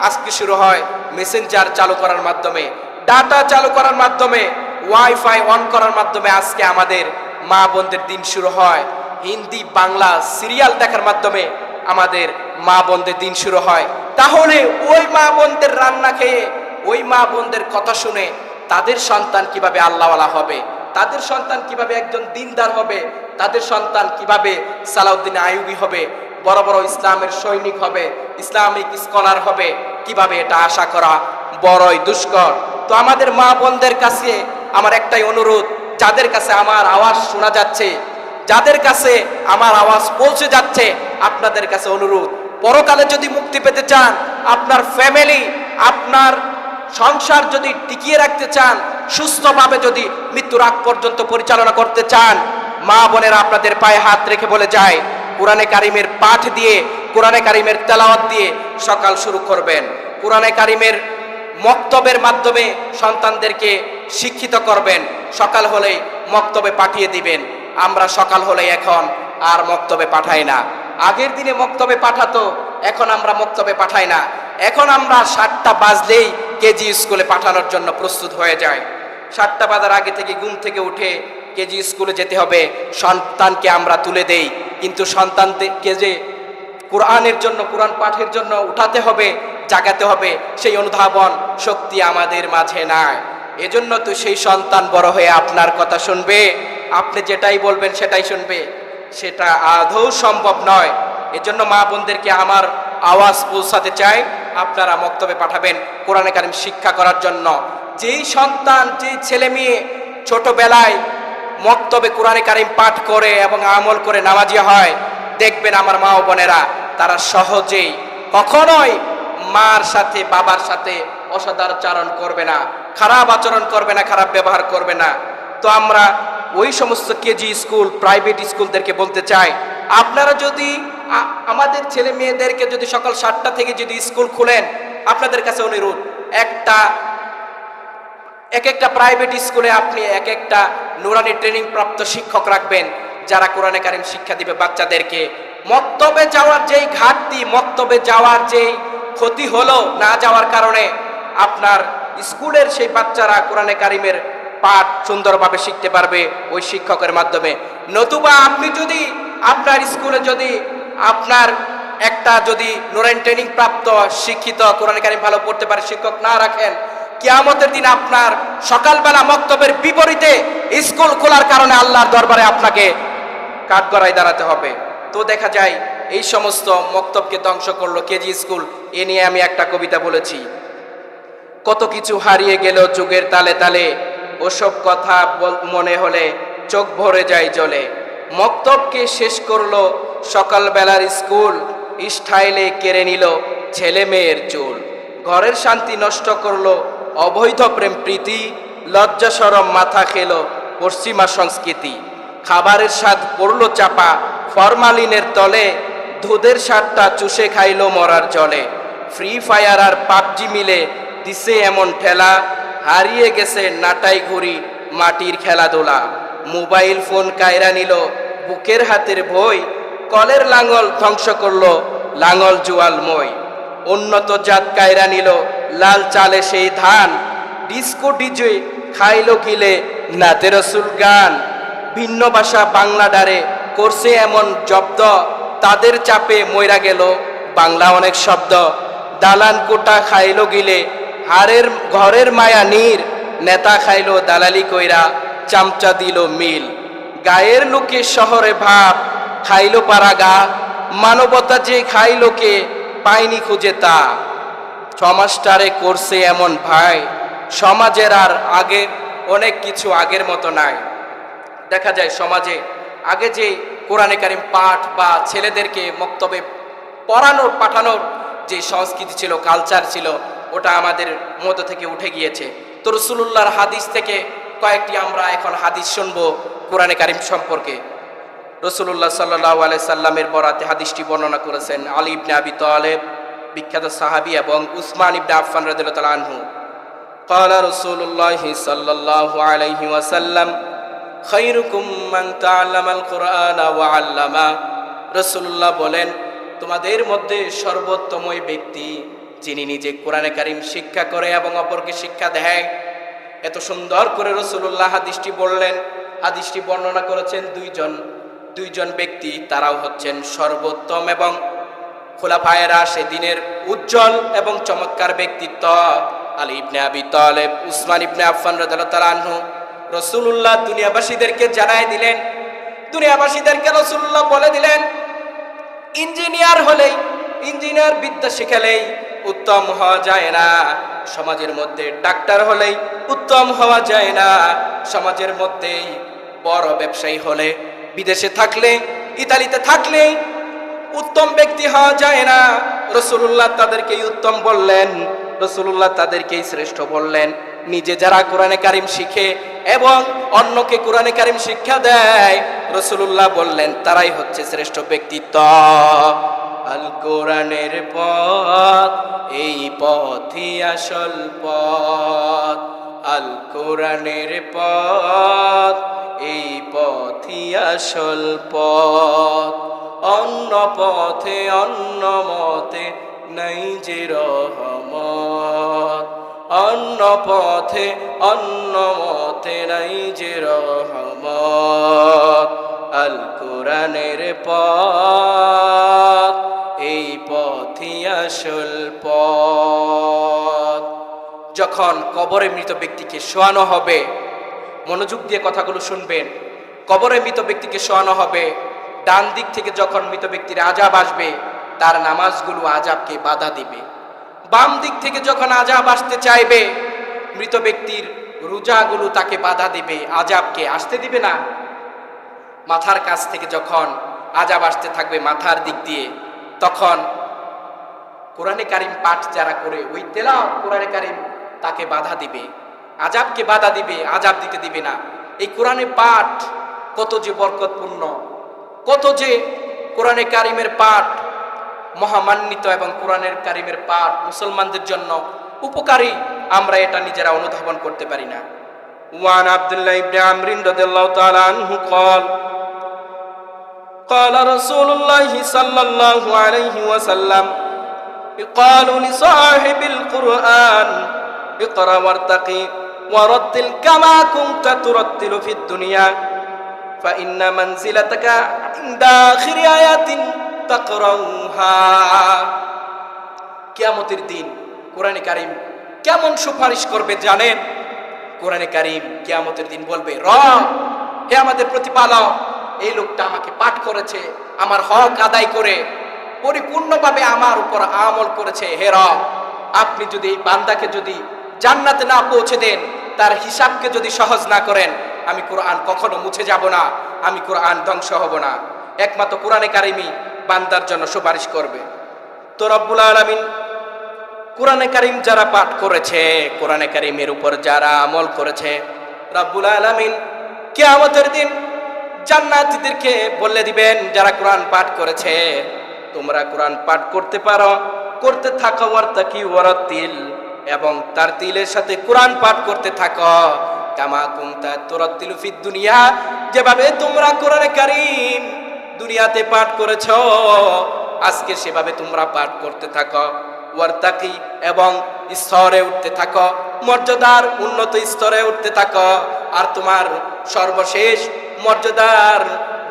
আজকে শুরু হয় মেসেঞ্জার চালু করার মাধ্যমে, ডাটা চালু করার মাধ্যমে, ওয়াইফাই অন করার মাধ্যমে আজকে আমাদের মা বোনদের দিন শুরু হয়। হিন্দি বাংলা সিরিয়াল দেখার মাধ্যমে আমাদের মা বোনদের দিন শুরু হয়। তাহলে ওই মা বোনদের রান্না খেয়ে, ওই মা বোনদের কথা শুনে তাদের সন্তান কিভাবে আল্লাহওয়ালা হবে, তাদের সন্তান কিভাবে একজন দিনদার হবে, তাদের সন্তান কিভাবে সালাউদ্দিন আইয়ুবী হবে, বড় বড় ইসলামের সৈনিক হবে, ইসলামিক স্কলার হবে, কিভাবে এটা আশা করা বড়ই দুষ্কর। তো আমাদের মা বোনদের কাছে আমার একটাই অনুরোধ, যাদের কাছে আমার আওয়াজ শোনা যাচ্ছে, যাদের কাছে আমার আওয়াজ পৌঁছে যাচ্ছে, আপনাদের কাছে অনুরোধ, পরকালে যদি মুক্তি পেতে চান, আপনার ফ্যামিলি, আপনার সংসার যদি টিকিয়ে রাখতে চান, সুস্থভাবে যদি মৃত্যুর আগ পর্যন্ত পরিচালনা করতে চান, মা বোনেরা আপনাদের পায়ে হাত রেখে বলে যায়, কোরআনে কারিমের পাঠ দিয়ে, কোরআনে কারিমের তেলাওয়াত দিয়ে সকাল শুরু করবেন। কোরআনে কারিমের মক্তবের মাধ্যমে সন্তানদেরকে শিক্ষিত করবেন। সকাল হলেই মক্তবে পাঠিয়ে দিবেন। আমরা সকাল হলেই এখন আর মক্তবে পাঠাই না। আগের দিনে মক্তবে পাঠাতো, এখন আমরা মক্তবে পাঠাই না। এখন আমরা 7টা বাজলেই কেজি স্কুলে পাঠানোর জন্য প্রস্তুত হয়ে যাই। 7টা বাজার আগে থেকে ঘুম থেকে উঠে কেজি স্কুলে যেতে হবে, সন্তানকে আমরা তুলে দেই, কিন্তু সন্তানকে যে কোরআনের জন্য, কোরআন পাঠের জন্য উঠাতে হবে, জাগাতে হবে, সেই অনুধাবন শক্তি আমাদের মাঝে নাই। এজন্য তো সেই সন্তান বড় হয়ে আপনার কথা শুনবে, আপনি যেটাই বলবেন সেটাই শুনবে, সেটা আদৌ সম্ভব নয়। এজন্য মা বোনদেরকে আমার আওয়াজ পৌঁছাতে চাই, আপনারা মক্তবে পাঠাবেন কোরআনে কারিম শিক্ষা করার জন্য। যেই সন্তান, যেই ছেলে মেয়ে ছোটবেলায় মক্তবে কোরআনে কারিম পাঠ করে এবং আমল করে নামাজি হয়, দেখবেন আমার মা ও বোনেরা, তারা সহজেই কখনোই মার সাথে, বাবার সাথে অসদাচরণ করবে না, খারাপ আচরণ করবে না, খারাপ ব্যবহার করবে না। তো আমরা ওই সমস্ত কেজি স্কুল, প্রাইভেট স্কুলদেরকে বলতে চাই, আপনারা যদি আমাদের ছেলে মেয়েদেরকে যদি সকাল 7টা থেকে যদি স্কুল খুলেন, আপনাদের কাছে অনুরোধ, এক একটা প্রাইভেট স্কুলে আপনি এক একটা নুরানি ট্রেনিং প্রাপ্ত শিক্ষক রাখবেন, যারা কোরআনে কারিম শিক্ষা দিবে বাচ্চাদেরকে। মক্তবে যাওয়ার যেই ঘাটতি, মক্তবে যাওয়ার যেই ক্ষতি হলো না যাওয়ার কারণে, আপনার স্কুলের সেই বাচ্চারা কোরআনে কারিমের পাঠ সুন্দরভাবে শিখতে পারবে ওই শিক্ষকের মাধ্যমে। নতুবা আপনি যদি আপনার স্কুলে যদি আপনার একটা যদি নুরানি ট্রেনিং প্রাপ্ত শিক্ষিত কোরআনে কারিম ভালো পড়তে পারে শিক্ষক না রাখেন, কিয়ামতের দিন আপনার সকালবেলা মক্তবের বিপরীতে স্কুল খোলার কারণে আল্লাহর দরবারে আপনাকে কাঠগড়ায় দাঁড়াতে হবে। তো দেখা যায় এই সমস্ত মক্তবকে ধ্বংস করলো কেজি স্কুল। এ নিয়ে আমি একটা কবিতা বলেছি, কত কিছু হারিয়ে গেল যুগের তালে তালে, ওসব কথা মনে হলে চোখ ভরে যায় জলে। মক্তবকে শেষ করলো সকালবেলার স্কুল, স্টাইলে কেড়ে নিল ছেলে মেয়ের চুল। ঘরের শান্তি নষ্ট করলো অবৈধ প্রেম প্রীতি, লজ্জা শরম মাথা খেলো পশ্চিমা সংস্কৃতি। খাবারের স্বাদ পড়লো চাপা ফরমালিনের তলে, দুধের স্বাদটা চুষে খাইলো মরার জলে। ফ্রি ফায়ার আর পাবজি মিলে দিছে এমন ঠেলা, হারিয়ে গেছে নাটাই ঘুরি মাটির খেলাধুলা। মোবাইল ফোন কায়রা নিল বুকের হাতের বই, কলের লাঙল ধ্বংস করলো লাঙল জুয়াল মই। উন্নত জাত কায়রা নিল লাল চালে সেই ধান, ডিস্কো ডিজে খাইলো গিলে নাতে রসুল গান। ভিন্ন ভাষা বাংলা ডারে করছে এমন জব্দ, তাদের চাপে মইরা গেল বাংলা অনেক শব্দ। দালান কোটা খাইলো গিলে হারের ঘরের মায়া নীর, নেতা খাইলো দালালি কইরা চামচা দিল মিল। গায়ের লোকে শহরে ভাব খাইলো পারাগা, মানবতা যে খাইলো কে পাইনি খুঁজে তা। সমাজটারে করছে এমন ভাই, সমাজের আর আগে অনেক কিছু আগের মতো নাই। দেখা যায় সমাজে আগে যে কোরআনে কারিম পাঠ বা ছেলেদেরকে মক্তবে পড়ানোর পাঠানোর যে সংস্কৃতি ছিল, কালচার ছিল, ওটা আমাদের মধ্য থেকে উঠে গিয়েছে। তো রাসূলুল্লাহর হাদিস থেকে কয়েকটি আমরা এখন হাদিস শুনবো কোরআনে কারীম সম্পর্কে। রাসূলুল্লাহ সাল্লাল্লাহু আলাইহি সাল্লামের বরাতে হাদিসটি বর্ণনা করেছেন আলী ইবনে আবি তালেব, বিখ্যাত সাহাবী, এবং উসমান ইবনে আফফান রাদিয়াল্লাহু তাআলা আনহু। قال رسول الله صلى الله عليه وسلم خيركم من تعلم القرآن وعلمه। রাসূলুল্লাহ বলেন, তোমাদের মধ্যে সর্বোত্তম ওই ব্যক্তি যিনি নিজে কোরআনে কারীম শিক্ষা করে এবং অপরকে শিক্ষা দেয়। এত সুন্দর করে রাসূলুল্লাহ হাদিসটি বললেন। হাদিসটি বর্ণনা করেছেন দুইজন ব্যক্তি, তারাও হচ্ছেন সর্বোত্তম এবং খোলাফায়ে রাশিদিনের উজ্জ্বল এবং চমৎকার ব্যক্তিত্ব, আলী ইবনে আবি তালেব, উসমান ইবনে আফফান রাদিয়াল্লাহু তাআলা আনহু। রাসূলুল্লাহ দুনিয়াবাসীদেরকে জানাই দিলেন, দুনিয়াবাসীদেরকে রাসূলুল্লাহ বলে দিলেন, ইঞ্জিনিয়ার বিদ্যা শিখালেই উত্তম হওয়া যায় না, সমাজের মধ্যে ডাক্তার হলেই উত্তম হওয়া যায় না, সমাজের মধ্যে বড় ব্যবসায়ী হলে, বিদেশে থাকলে, ইতালিতে থাকলে উত্তম ব্যক্তি হওয়া যায় না। রাসূলুল্লাহ তাদেরকেই উত্তম বললেন, রাসূলুল্লাহ তাদেরকেই শ্রেষ্ঠ বললেন। নিজে যারা কোরআনে কারীম শিখে এবং অন্যকে কোরআনে কারীম শিক্ষা দেয়, রাসূলুল্লাহ বললেন তারাই হচ্ছে শ্রেষ্ঠ ব্যক্তিত্ব। আল কোরআনের পথ, এই পথই আসল পথ। আল কোরআনের পথ, এই পথই আসল পথ। অন্য পথে অন্য মতে নাই যে রহমত, অন্য পথে অন্য মতে নাই যে রহমত। আল কোরআনের পথ, এই পথই আসল পথ। যখন কবরে মৃত ব্যক্তিকে শোয়ানো হবে, মনোযোগ দিয়ে কথাগুলো শুনবেন। কবরে মৃত ব্যক্তিকে শোয়ানো হবে, ডান দিক থেকে যখন মৃত ব্যক্তির আযাব আসবে, তার নামাজগুলো আযাবকে বাধা দিবে। বাম দিক থেকে যখন আযাব আসতে চাইবে, মৃত ব্যক্তির রোজাগুলো তাকে বাধা দিবে, আযাবকে আসতে দিবে না। মাথার কাছ থেকে যখন আযাব আসতে থাকবে মাথার দিক দিয়ে, তখন কোরআনে কারীম পাঠ যারা করে, ওই তেলাওয়াত কোরআনে কারীম তাকে বাধা দিবে, আযাবকে বাধা দিবে, আযাব দিতে দিবে না। এই কোরআনে পাঠ কত যে বরকতপূর্ণ, কত যে কোরআনে কারীমের পাঠ মহামান্বিত, এবং কোরআনের কারীমের পাঠ মুসলমানদের জন্য উপকারী, আমরা এটা নিজেরা অনুধাবন করতে পারি না। ওয়ান আব্দুল্লাহ ইবনে আমর রাদিয়াল্লাহু তাআলা আনহু قال قال رسول الله صلى الله عليه وسلم قالوا لصاحب القرآن اقرأ وارتقي ورتل كما كنت ترتل في الدنيا فإن منزلتك عند آخر آيات تقرأها। কিয়ামতের দিন কোরআনে কারীম কেমন সুপারিশ করবে জানেন? কোরআনে কারীম কিয়ামতের দিন বলবে, রব, হে আমাদের প্রতিপালক, এই লোকটা আমাকে পাঠ করেছে, আমার হক আদায় করে পরিপূর্ণভাবে আমার উপর আমল করেছে। হে রব, আপনি যদি এই বান্দাকে যদি জান্নাতে না পৌঁছে দেন, তার হিসাবকে যদি সহজ না করেন, আমি কোরআন কখনো মুছে যাব না, আমি কোরআন ধ্বংস হব না। একমাত্র কোরআনে কারীমই বান্দার জন্য সুপারিশ করবে। তো রব্বুল আলামিন কোরআনে কারীম যারা পাঠ করেছে, কোরআনে কারীমের উপর যারা আমল করেছে, রব্বুল আলামিন কিয়ামতের দিন জান্নাতীদেরকে বলে দিবেন, যারা কোরআন পাঠ করেছে, তোমরা কোরআন পাঠ করতে পারো, করতে থাকো, ওয়ারতাকি ওয়ারাতিল, এবং তার তিলের সাথে কোরআন পাঠ করতে থাকো, কামা কুনতা তুরাতিলু ফিদ দুনিয়া, যেভাবে তোমরা কোরআনে কারীম দুনিয়াতে পাঠ করেছো, আজকে সেভাবে তোমরা পাঠ করতে থাকো। ওয়ারতাকি, এবং স্তরে উঠতে থাকো, মর্যাদার উন্নত স্তরে উঠতে থাকো। আর তোমার সর্বশেষ মর্যাদার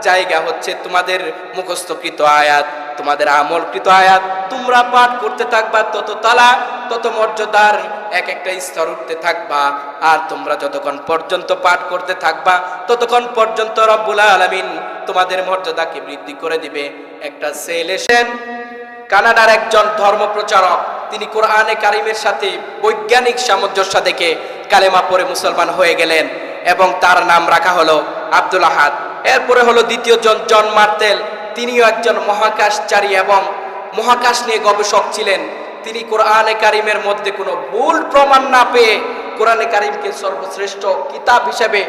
জায়গা হচ্ছে তোমাদের মুখস্থকৃত আয়াত, তোমাদের আমলকৃত আয়াত তোমরা পাঠ করতে থাকবা, তত তালা তত মর্যাদার এক একটা স্তর উঠতে থাকবা। আর তোমরা যতক্ষণ পর্যন্ত পাঠ করতে থাকবা, ততক্ষণ পর্যন্ত রব্বুল আলামিন তোমাদের মর্যাদাকে বৃদ্ধি করে দিবে। একটা সেলেশন কানাডার একজন ধর্মপ্রচারক, তিনি কোরআনে কারীমের সাথে বৈজ্ঞানিক সামঞ্জস্য দেখে কালেমা পড়ে মুসলমান হয়ে গেলেন, এবং তার নাম রাখা হলো আব্দুল আহাদ। এরপরে হলো দ্বিতীয় জন জন মার্তেল, তিনিও একজন মহাকাশচারী এবং মহাকাশ নিয়ে গবেষক ছিলেন, তিনি কোরআনে কারিমের মধ্যে কোনো ভুল প্রমাণ না পেয়ে কোরআনে কারিমকে সর্বশ্রেষ্ঠ কিতাব হিসেবে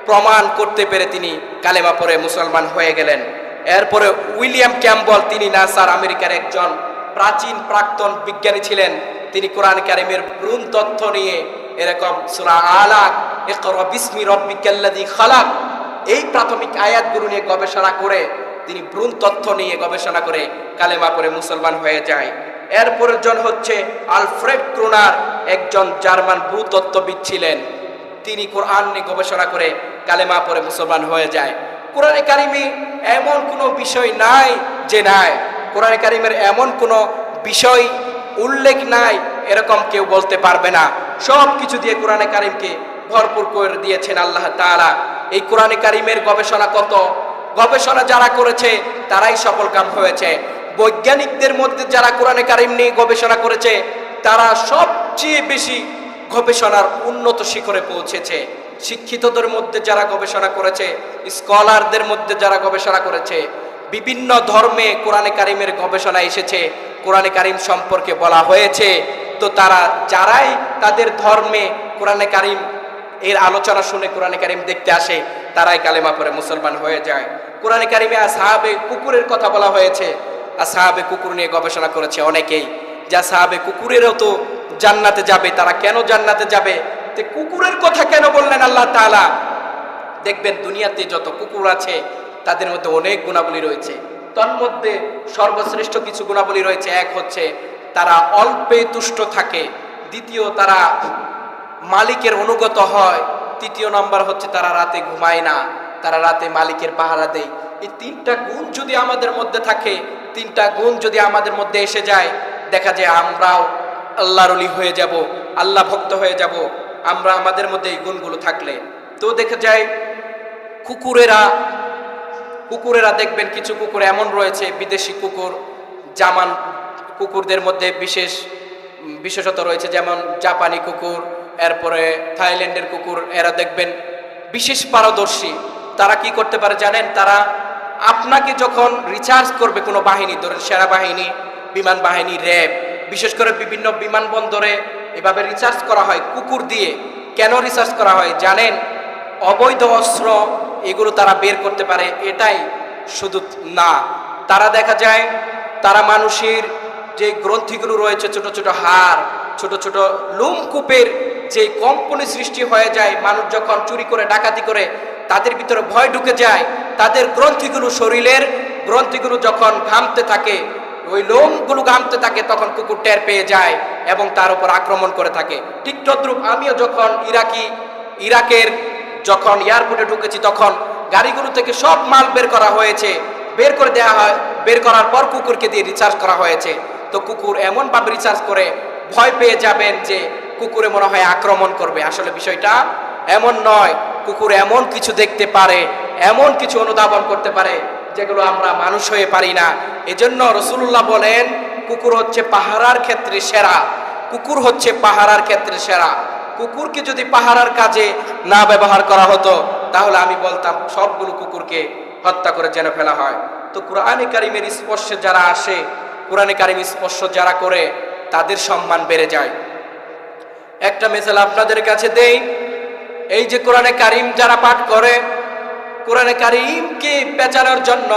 প্রমাণ করতে পেরে তিনি কালেমা পড়ে মুসলমান হয়ে গেলেন। এরপরে উইলিয়াম ক্যাম্পবেল, তিনি নাসার আমেরিকার একজন প্রাচীন প্রাক্তন বিজ্ঞানী ছিলেন। তিনি কোরআন কারিমের ভ্রূণ তথ্য নিয়ে এরকম সূরা আলাক, ইকরা বিসমি রাব্বিকাল্লাযী খালাক, এই প্রাথমিক আয়াতগুলো নিয়ে গবেষণা করে তিনি ভ্রূণ তথ্য নিয়ে গবেষণা করে কালেমা পড়ে মুসলমান হয়ে যায়। এরপরের জন হচ্ছে আলফ্রেড ক্রুনার, একজন জার্মান ভূতত্ত্ববিদ ছিলেন। তিনি কোরআন নিয়ে গবেষণা করে কালেমা পড়ে মুসলমান হয়ে যায়। কোরআনে কারিমে এমন কোনো বিষয় নাই যে নাই, কোরআনে কারিমের এমন কোনো বিষয় উল্লেখ নাই এরকম কেউ বলতে পারবে না। সব কিছু দিয়ে কোরআনে কারিমকে ভরপুর করে দিয়েছেন আল্লাহ তাআলা। এই কোরআনে কারিমের গবেষণা কত, গবেষণা যারা করেছে তারাই সফল কাম হয়েছে। বৈজ্ঞানিকদের মধ্যে যারা কোরআনে কারিম নিয়ে গবেষণা করেছে তারা সবচেয়ে বেশি গবেষণার উন্নত শিখরে পৌঁছেছে। শিক্ষিতদের মধ্যে যারা গবেষণা করেছে, স্কলারদের মধ্যে যারা গবেষণা করেছে, বিভিন্ন ধর্মে কোরআনে কারিমের গবেষণা এসেছে, কোরআনে কারিম সম্পর্কে বলা হয়েছে, তো তারা যারাই তাদের ধর্মে কোরআনে কারিম এর আলোচনা শুনে কোরআনে কারিম দেখতে আসে তারাই কালেমা পড়ে মুসলমান হয়ে যায়। কোরআনে কারিমে আসহাবে কুকুরের কথা বলা হয়েছে, আসহাবে কুকুর নিয়ে গবেষণা করেছে অনেকেই, যে আসহাবে কুকুরেরও তো জান্নাতে যাবে, তারা কেন জান্নাতে যাবে, তো কুকুরের কথা কেন বললেন আল্লাহ তাআলা? দেখবেন দুনিয়াতে যত কুকুর আছে তাদের মধ্যে অনেক গুণাবলী রয়েছে, তন্মধ্যে সর্বশ্রেষ্ঠ কিছু গুণাবলী রয়েছে। এক হচ্ছে তারা অল্পে তুষ্ট থাকে, দ্বিতীয় তারা মালিকের অনুগত হয়, তৃতীয় নম্বর হচ্ছে তারা রাতে ঘুমায় না, তারা রাতে মালিকের পাহারা দেয়। এই তিনটা গুণ যদি আমাদের মধ্যে থাকে, তিনটা গুণ যদি আমাদের মধ্যে এসে যায়, দেখা যায় আমরাও আল্লাহর ওলি হয়ে যাব, আল্লাহ ভক্ত হয়ে যাব, আমরা আমাদের মধ্যে এই গুণগুলো থাকলে। তো দেখা যায় কুকুরেরা দেখবেন কিছু কুকুর এমন রয়েছে, বিদেশি কুকুর, জামান কুকুরদের মধ্যে বিশেষত রয়েছে, যেমন জাপানি কুকুর, এরপরে থাইল্যান্ডের কুকুর, এরা দেখবেন বিশেষ পারদর্শী। তারা কি করতে পারে জানেন? তারা আপনাকে যখন রিচার্জ করবে কোনো বাহিনী, ধরেন সেনাবাহিনী, বিমান বাহিনী, র্যাব, বিশেষ করে বিভিন্ন বিমানবন্দরে এভাবে রিচার্জ করা হয় কুকুর দিয়ে। কেন রিচার্জ করা হয় জানেন? অবৈধ অস্ত্র এগুলো তারা বের করতে পারে, এটাই শুধু না, তারা দেখা যায় তারা মানুষের যে গ্রন্থিগুলো রয়েছে, ছোট ছোট হাড়, ছোট ছোট লোমকূপের যে কম্পনে সৃষ্টি হয়ে যায়, মানুষ যখন চুরি করে ডাকাতি করে তাদের ভিতরে ভয় ঢুকে যায়, তাদের গ্রন্থিগুলো, শরীরের গ্রন্থিগুলো যখন ঘামতে থাকে, ওই লোমগুলো ঘামতে থাকে, তখন কুকুর টের পেয়ে যায় এবং তার উপর আক্রমণ করে থাকে। ঠিক তদ্রূপ আমিও যখন ইরাকের যখন এয়ারপোর্টে ঢুকেছি, তখন গাড়িগুলো থেকে সব মাল বের করা হয়েছে, বের করে দেওয়া হয়, বের করার পর কুকুরকে দিয়ে রিচার্জ করা হয়েছে। তো কুকুর এমনভাবে রিচার্জ করে, ভয় পেয়ে যাবেন যে কুকুরে মনে হয় আক্রমণ করবে। আসলে বিষয়টা এমন নয়, কুকুর এমন কিছু দেখতে পারে, এমন কিছু অনুধাবন করতে পারে যেগুলো আমরা মানুষ হয়ে পারি না। এজন্য রাসূলুল্লাহ বলেন কুকুর হচ্ছে পাহারার ক্ষেত্রে সেরা, কুকুর হচ্ছে পাহারার ক্ষেত্রে সেরা। কুকুরকে যদি পাহারার কাজে না ব্যবহার করা হতো তাহলে আমি বলতাম সবগুলো কুকুরকে হত্যা করে জেনে ফেলা হয়। তো কোরআনে কারিমের স্পর্শে যারা আসে, কোরআনে কারিম স্পর্শ যারা করে, তাদের সম্মান বেড়ে যায়। একটা মিসাল আপনাদের কাছে দেই, এই যে কোরআনে কারিম যারা পাঠ করে, কোরআনে কারিমকে পেঁচানোর জন্য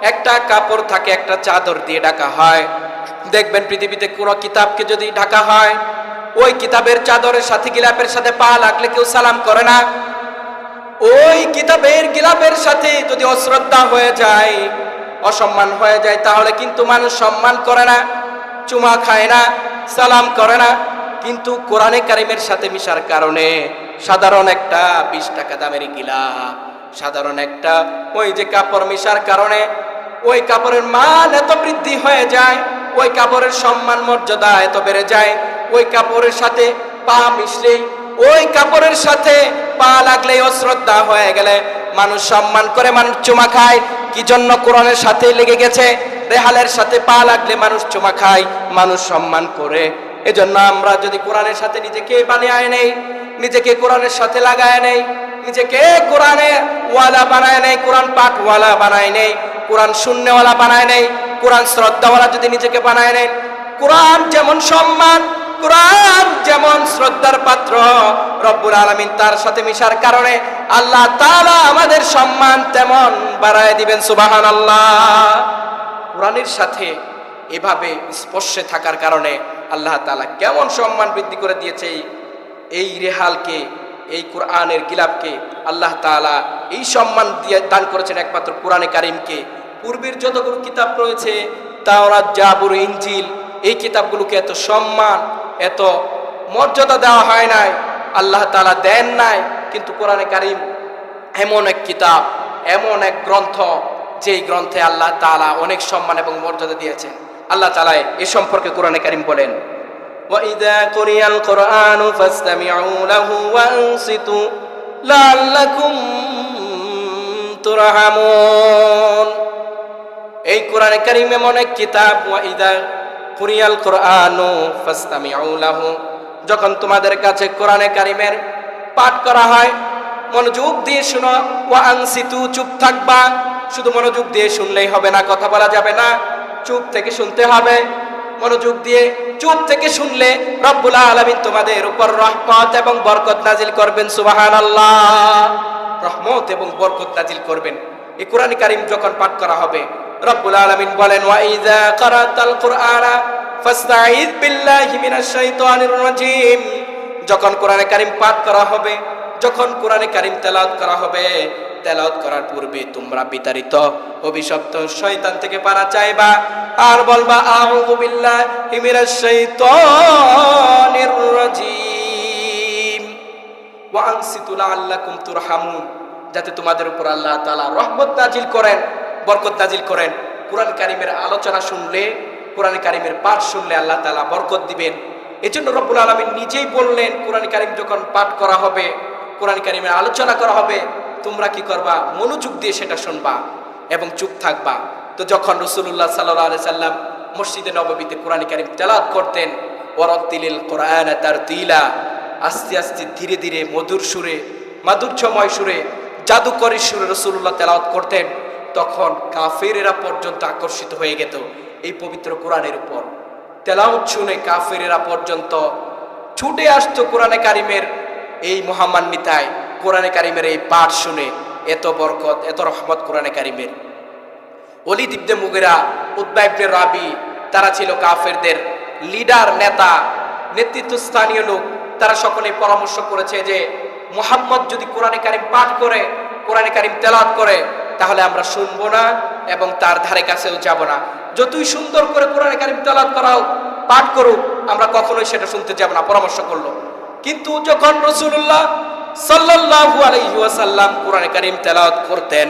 একটা কাপড় থাকে, একটা চাদর দিয়ে ঢাকা হয়। দেখবেন পৃথিবীতে কোনো কিতাবকে যদি ঢাকা হয়, ওই কিতাবের চাদরের সাথে গিলাপের সাথে পা লাগলে কেউ সালাম করে না। ওই কিতাবের গিলাপের সাথে যদি অশ্রদ্ধা হয়ে যায়, অসম্মান হয়ে যায়, তাহলে কিন্তু মানুষ সম্মান করে না, চুমা খায় না, সালাম করে না। কিন্তু কোরআনে কারিমের সাথে মিশার কারণে সাধারণ একটা 20 টাকা দামের গিলাপ, সাধারণ একটা ওই যে কাপড় মিশার কারণে ওই কাপড়ের মান এত বৃদ্ধি হয়ে যায়, ওই কাপড়ের সম্মান মর্যাদা এত বেড়ে যায়। ওই কাপড়ের সাথে পা মিশলেই, ওই কাপড়ের সাথে পা লাগলেই অশ্রদ্ধা হয়ে গেলে মানুষ সম্মান করে, মানুষ চুমা খায়। কি জন্য? কোরআনের সাথে লেগে গেছে। রেহালের সাথে পা লাগলে মানুষ চুমা খায়, মানুষ সম্মান করে। এজন্য আমরা যদি কোরআনের সাথে নিজেকে বানিয়ে নেই, নিজেকে কোরআনের সাথে লাগায় নেই, নিজেকে কোরআনে ওয়ালা বানায় নেই, কোরআন পাঠওয়ালা বানায় নেই, কোরআন শূন্যওয়ালা বানায় নেই, কোরআন শ্রদ্ধাওয়ালা যদি নিজেকে বানায় নেন, কোরআন যেমন সম্মান, কোরআন যেমন শ্রদ্ধার পাত্র, রব্বুল আলামিন তার সাথে মিশার কারণে আল্লাহ তাআলা আমাদের সম্মান তেমন বাড়ায় দিবেন। সুবহানাল্লাহ। কোরআনের সাথে এভাবে স্পর্শে থাকার কারণে আল্লাহ তাআলা কেমন সম্মান বৃদ্ধি করে দিয়েছে এই রেহালকে, এই কোরআনের গিলাফকে। আল্লাহ তাআলা এই সম্মান দিয়ে দান করেছেন একমাত্র কোরআনে কারিমকে। পূর্বের যতগুলো কিতাব রয়েছে, তাওরাত, জাবুর, ইনজিল, এই কিতাবগুলোকে এত সম্মান, এত মর্যাদা দেওয়া হয় নাই, আল্লাহ তাআলা দেন নাই। কিন্তু কোরআনে কারিম এমন এক কিতাব, এমন এক গ্রন্থ, যেই গ্রন্থে আল্লাহ তাআলা অনেক সম্মান এবং মর্যাদা দিয়েছেন। আল্লাহ তাআলা এ সম্পর্কে কোরআনে কারিম বলেন, وَإِذَا قُرِئَ الْقُرْآنُ فَاسْتَمِعُوا لَهُ وَأَنصِتُوا لَعَلَّكُمْ তুরহামুন। এই কোরআনে কারীম এমন এক কিতাব, ওয়াইদা কুরিয়াল কুরআনু ফাসতামিউ লাহু, যখন তোমাদের কাছে কোরআনে কারীমের পাঠ করা হয় মনোযোগ দিয়ে শোনো, ওয়া আনসিতু, চুপ থাকবা। শুধু মনোযোগ দিয়ে শুনলেই হবে না, কথা বলা যাবে না, চুপ থেকে শুনতে হবে। মনোযোগ দিয়ে চুপ থেকে শুনলে রব্বুল আলামিন তোমাদের উপর রহমত এবং বরকত নাজিল করবেন। সুবহানাল্লাহ। রহমত এবং বরকত নাজিল করবেন। এই কোরআন কারীম যখন পাঠ করা হবে, রব্বুল আলামিন বলেন, ওয়া ইযা ক্বারাতাল কুরআনা ফাসতাঈয বিল্লাহি মিনাশ শাইতানির রাজীম। যখন কোরআন কারীম পাঠ করা হবে, যখন কোরআন কারীম তেলাওয়াত করা হবে, তেলাওয়াত করার পূর্বে তোমরা বিতাড়িত অভিশপ্ত শয়তান থেকে পানা চাইবা আর বলবা, আউযু বিল্লাহি মিনাশ শাইতানির রাজীম ওয়া আনসিতু লাআল্লাকুম তুরহামুন, যাতে তোমাদের উপর আল্লাহ তাআলা রহমত নাজিল করেন, বরকত নাজিল করেন। কোরআন কারীমের আলোচনা শুনলে, কোরআন কারীমের পাঠ শুনলে আল্লাহ তাআলা বরকত দিবেন। এজন্য রব্বুল আলামিন নিজেই বললেন, কোরআন কারীম যখন পাঠ করা হবে, কোরআন কারীমের আলোচনা করা হবে, তোমরা কি করবা? মনোযোগ দিয়ে সেটা শুনবা এবং চুপ থাকবা। তো যখন রাসূলুল্লাহ সাল্লাল্লাহু আলাইহি সাল্লাম মসজিদে নববীতে কোরআন কারীম তেলাওয়াত করতেন, ওয়ারাত্তিলিল কুরআনা তারতিলা, আস্তে আস্তে ধীরে ধীরে মধুর সুরে, মাধুর্যময় সুরে, জাদুকরী সুরে রাসূলুল্লাহ তেলাওয়াত করতেন, তখন কাফেরেরা পর্যন্ত আকর্ষিত হয়ে যেত এই পবিত্র কোরআনের উপর। তেলাওয়াত শুনে কাফেরেরা পর্যন্ত ছুটে আসতো কোরআনে কারীমের এই মহামান্বিতায়, কোরআনে কারীমের এই পাঠ শুনে। এত বরকত, এত রহমত কোরআনে কারীমের। ওলীদ ইবনে মুগীরা, উতবা ইবনে রাবি, তারা ছিল কাফেরদের লিডার, নেতা, নেতৃত্বস্থানীয় লোক। তারা সকলে পরামর্শ করেছে যে মুহাম্মদ যদি কোরআনে কারীম পাঠ করে, কোরআনে কারীম তেলাওয়াত করে, তাহলে আমরা শুনবো না এবং তার ধারে কাছেও যাব না। যতই সুন্দর করে কোরআনে কারীম তেলাওয়াত করা হোক, পাঠ করুক, আমরা কখনোই সেটা শুনতে যাব না, পরামর্শ করলো। কিন্তু যখন রাসূলুল্লাহ সাল্লাল্লাহু আলাইহি ওয়াসাল্লাম কোরআনে কারীম তেলাওয়াত করতেন,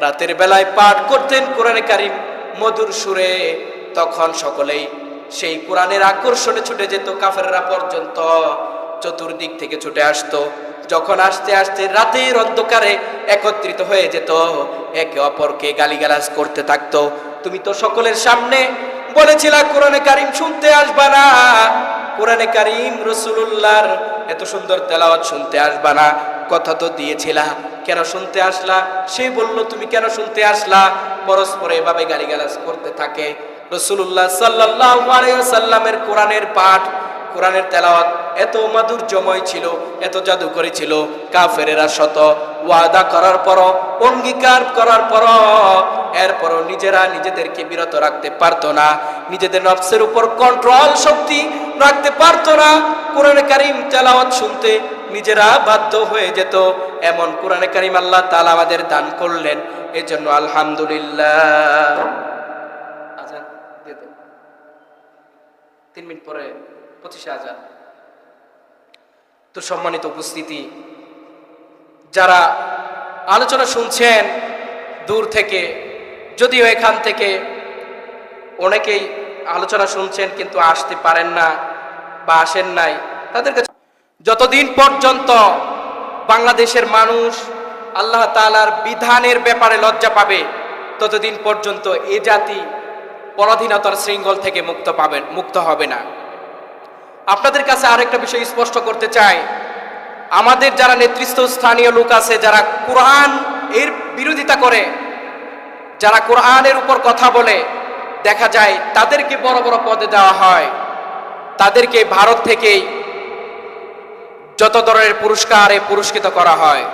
রাতের বেলায় পাঠ করতেন কোরআনে কারীম মধুর সুরে, তখন সকলেই সেই কোরআনের আকর্ষণে ছুটে যেত, কাফেররা পর্যন্ত চতুর্দিক থেকে ছুটে আসতো। যখন আস্তে আস্তে রাতের অন্ধকারে একত্রিত হয়ে যেত, একে অপরকে গালিগালাজ করতে থাকতো। তুমি তো সকলের সামনে বলেছিলা কোরআনে কারীম শুনতে আসবা না, কোরআনে কারীম রাসূলুল্লাহর এত সুন্দর তেলাওয়াত শুনতে আসবা না, কথা তো দিয়েছিলা, কেন শুনতে আসলা? সে বলল, তুমি কেন শুনতে আসলা? পরস্পর এভাবে গালিগালাজ করতে থাকে। রাসূলুল্লাহ সাল্লাল্লাহু আলাইহি ওয়াসাল্লামের কোরআনের পাঠ, কোরআনের তেলাওয়াত এত মাধুর্যময় ছিল, এত জাদুকরী ছিল, কাফেরেরা শত ওয়াদা করার পরও, অঙ্গীকার করার পরও, এরপরও নিজেরা নিজেদেরকে বিরত রাখতে পারতো না, নিজেদের নফসের উপর কন্ট্রোল শক্তি রাখতে পারতো না। কোরআনে কারীম তেলাওয়াত শুনতে নিজেরা বাধ্য হয়ে যেত। এমন কোরআনে কারীম আল্লাহ তাআলা আমাদের দান করলেন, এজন্য আলহামদুলিল্লাহ। আজান দিয়ে দেন, 3 মিনিট পরে 25 আজান। তো সম্মানিত উপস্থিতি, যারা আলোচনা শুনছেন দূর থেকে, যদিও এখান থেকে অনেকেই আলোচনা শুনছেন কিন্তু আসতে পারেন না বা আসেন নাই, তাদের কাছে যতদিন পর্যন্ত বাংলাদেশের মানুষ আল্লাহ তাআলার বিধানের ব্যাপারে লজ্জা পাবে, ততদিন পর্যন্ত এ জাতি পরাধীনতার শৃঙ্খল থেকে মুক্ত হবে না। আপনাদের কাছে আরেকটা বিষয় স্পষ্ট করতে চাই, আমাদের যারা নেতৃত্বস্থানীয় লোক আছে, যারা কোরআন এর বিরোধিতা করে, যারা কোরআনের উপর কথা বলে, দেখা যায় তাদেরকে বড় বড় পদে দেওয়া হয়, তাদেরকে ভারত থেকেই যত ধরনের পুরস্কারে পুরস্কৃত করা হয়।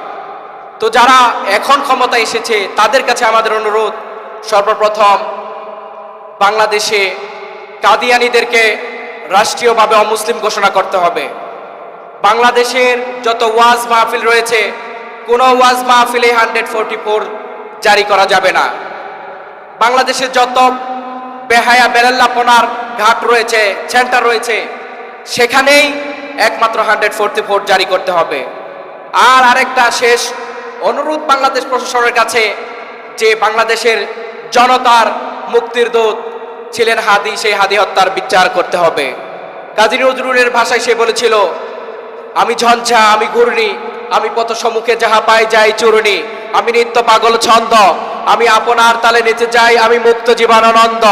তো যারা এখন ক্ষমতায় এসেছে তাদের কাছে আমাদের অনুরোধ, সর্বপ্রথম বাংলাদেশে কাদিয়ানীদেরকে রাষ্ট্রীয়ভাবে অমুসলিম ঘোষণা করতে হবে। বাংলাদেশের যত ওয়াজ মাহফিল রয়েছে, কোনো ওয়াজ মাহফিলে 144 জারি করা যাবে না। বাংলাদেশের যত বেহায়া বেরেল্লাপনার ঘাট রয়েছে, সেন্টার রয়েছে, সেখানেই একমাত্র 144 জারি করতে হবে। আর আরেকটা শেষ অনুরোধ বাংলাদেশ প্রশাসনের কাছে, যে বাংলাদেশের জনতার মুক্তির দূত ছিলেন হাদি, সেই হাদি হত্যার বিচার করতে হবে। কাজী নজরুলের ভাষায় সে বলেছিল, আমি ঝঞ্ঝা, আমি ঘূর্ণি, আমি পথ সম্মুখে যাহা পাই যাই চূর্ণি, আমি নিত্য পাগল ছন্দ, আমি আপনার তালে নেচে যাই, আমি মুক্ত জীবনানন্দ,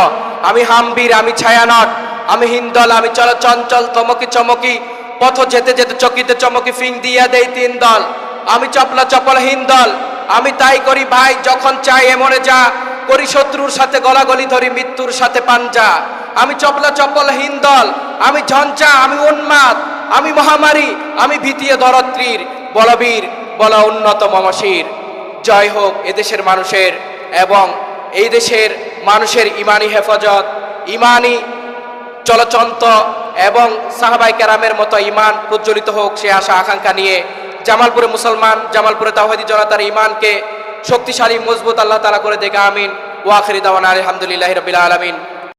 আমি হাম্বির, আমি ছায়ানট, আমি হিন্দল, আমি চল চঞ্চল তমকি চমকি, পথ যেতে যেতে চকিতে চমকি ফিং দিয়া দেই 3 দল, আমি চপলা চপল হিন্দল, আমি তাই করি ভাই যখন চাই এমনে যা, করি শত্রুর সাথে গলাগলি ধরি মৃত্যুর সাথে পাঞ্জা, আমি চপলা চপল হিন্দল, আমি ঝঞ্ঝা, আমি উন্মাদ, আমি মহামারী, আমি ভীতিয়ে ধরত্রীর, বলবীর বল উন্নত মমশির। জয় হোক এদেশের মানুষের এবং এই দেশের মানুষের ইমানি হেফাজত, ইমানি চলচন্ত এবং সাহাবাই কেরামের মতো ইমান প্রজ্বলিত হোক, সে আশা আকাঙ্ক্ষা নিয়ে জামালপুরে মুসলমান, জামালপুরে তাওহীদি জনতার ইমানকে শক্তিশালী মজবুত আল্লাহ তাআলা করে দেখে আমিন। ওয়া আখিরি দাওয়ানা আলহামদুলিল্লাহি রাব্বিল আলামিন।